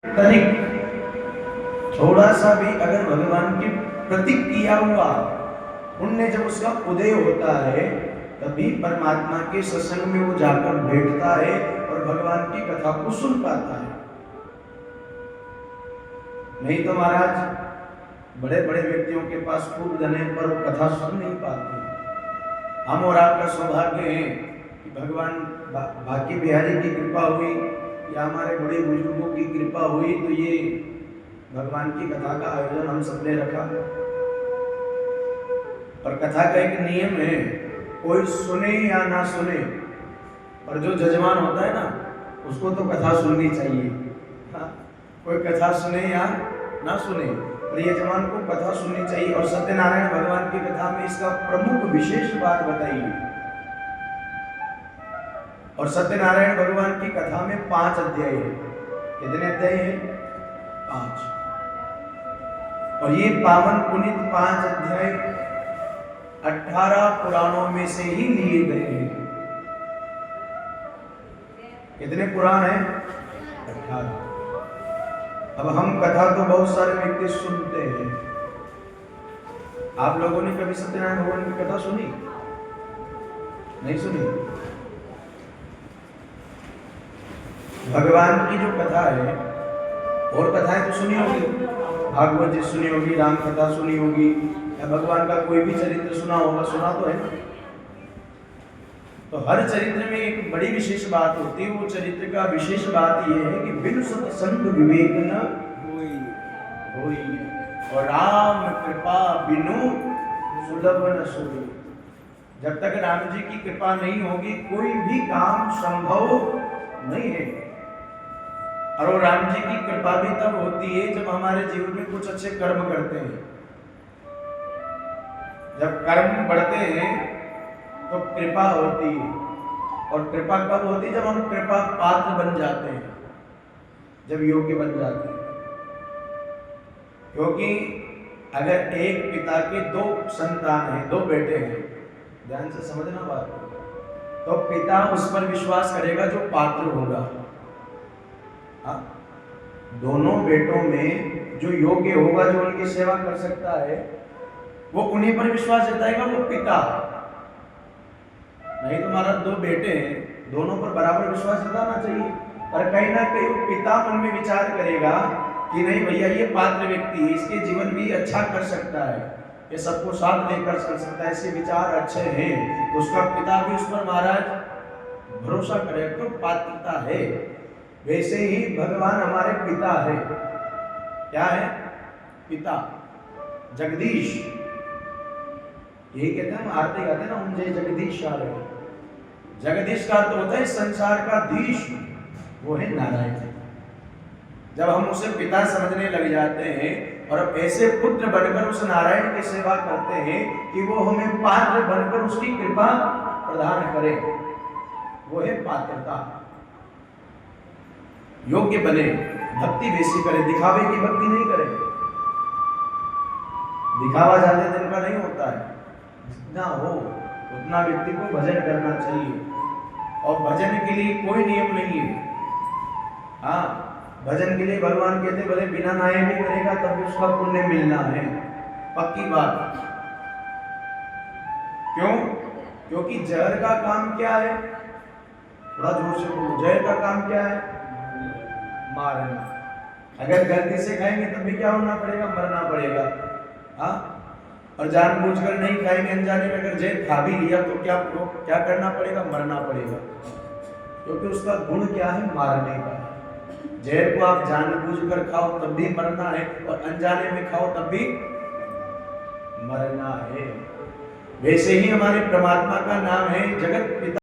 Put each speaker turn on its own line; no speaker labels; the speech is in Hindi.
तनिक थोड़ा सा भी अगर भगवान की प्रतीक किया हुआ पुण्य जब उसका उदय होता है तभी परमात्मा के सत्संग में वो जाकर बैठता है और भगवान की कथा को सुन पाता है। नहीं तो महाराज बड़े बड़े व्यक्तियों के पास खूब धन है पर वो कथा सुन नहीं पाते। हम और आपका सौभाग्य है कि भगवान बाकी बिहारी की कृपा हुई या हमारे बड़े बुजुर्गों की कृपा हुई तो ये भगवान की कथा का आयोजन हम सबने रखा। और कथा का एक नियम है, कोई सुने या ना सुने और जो जजमान होता है ना उसको तो कथा सुननी चाहिए। हाँ? कोई कथा सुने या ना सुने और यजमान को कथा सुननी चाहिए। और सत्यनारायण भगवान की कथा में इसका प्रमुख विशेष बात बताई है। और सत्यनारायण भगवान की कथा में 5 अध्याय है। कितने अध्याय है? 5। और ये पावन पुनीत 5 अध्याय 18 पुराणों में से ही लिए गए हैं। कितने पुराण हैं? 18। अब हम कथा तो बहुत सारे व्यक्ति सुनते हैं। आप लोगों ने कभी सत्यनारायण भगवान की कथा सुनी? नहीं सुनी? भगवान की जो कथा है और कथाएं तो सुनी होगी, भागवत जी सुनी होगी, राम कथा सुनी होगी या भगवान का कोई भी चरित्र सुना होगा, सुना तो है ना। तो हर चरित्र में एक बड़ी विशेष बात होती है। वो चरित्र का विशेष बात यह है कि बिनु सत्संग विवेक न होई और राम कृपा बिनु सुलभ न सोई। जब तक राम जी की कृपा नहीं होगी कोई भी काम संभव नहीं है। और वो राम जी की कृपा भी तब होती है जब हमारे जीवन में कुछ अच्छे कर्म करते हैं। जब कर्म बढ़ते हैं तो कृपा होती है। और कृपा कब होती है? जब हम कृपा पात्र बन जाते हैं, जब योग्य बन जाते हैं। क्योंकि अगर एक पिता के 2 संतान हैं, 2 बेटे हैं, ध्यान से समझना बात, तो पिता उस पर विश्वास करेगा जो पात्र होगा। हाँ? दोनों बेटों में जो योग्य होगा, जो उनकी सेवा कर सकता है, वो उन्हीं पर विश्वास जताएगा, वो पिता। नहीं तो हमारा 2 बेटे हैं, दोनों पर बराबर विश्वास जताना चाहिए। पर कहीं ना कहीं वो पिता मन में विचार करेगा कि नहीं भैया ये पात्र व्यक्ति है, इसके जीवन भी अच्छा कर सकता है, ये सबको साथ लेकर चल सकता है, इसके विचार अच्छे हैं, तो उसका पिता भी उस पर महाराज भरोसा करेगा, तो पात्रता है। वैसे ही भगवान हमारे पिता है। क्या है? पिता। जगदीश, यही कहते हैं, हम आरती गाते हैं ना, हम जय जगदीश आ रहे। जगदीश का अर्थ होता है संसार का धीश, वो है नारायण। जब हम उसे पिता समझने लग जाते हैं और अब ऐसे पुत्र बनकर उस नारायण की सेवा करते हैं कि वो हमें पात्र बनकर उसकी कृपा प्रदान करे, वो है पात्रता। योग्य बने, भक्ति वैसी करे, दिखावे की भक्ति नहीं करे। दिखावा ज्यादा दिन का नहीं होता है। जितना हो उतना व्यक्ति को भजन करना चाहिए। और भजन के लिए कोई नियम नहीं है। हाँ, भजन के लिए भगवान कहते भले बिना नहाए भी करेगा तब भी उसका पुण्य मिलना है, पक्की बात। क्यों? क्योंकि जहर का काम क्या है? थोड़ा जोर से बोलो। जहर का काम क्या है? मारना। अगर गलती से खाएंगे तब भी क्या होना पड़ेगा? मरना पड़ेगा। हाँ? और जानबूझकर नहीं खाएंगे, अनजाने में अगर जहर खा भी लिया तो क्या करना पड़ेगा? मरना पड़ेगा। क्योंकि उसका गुण क्या है? मारने का। जहर को आप जानबूझकर खाओ तब भी मरना है और अनजाने में खाओ तब भी मरना है। वैसे ही हमारे परमात्मा का नाम है जगत पिता।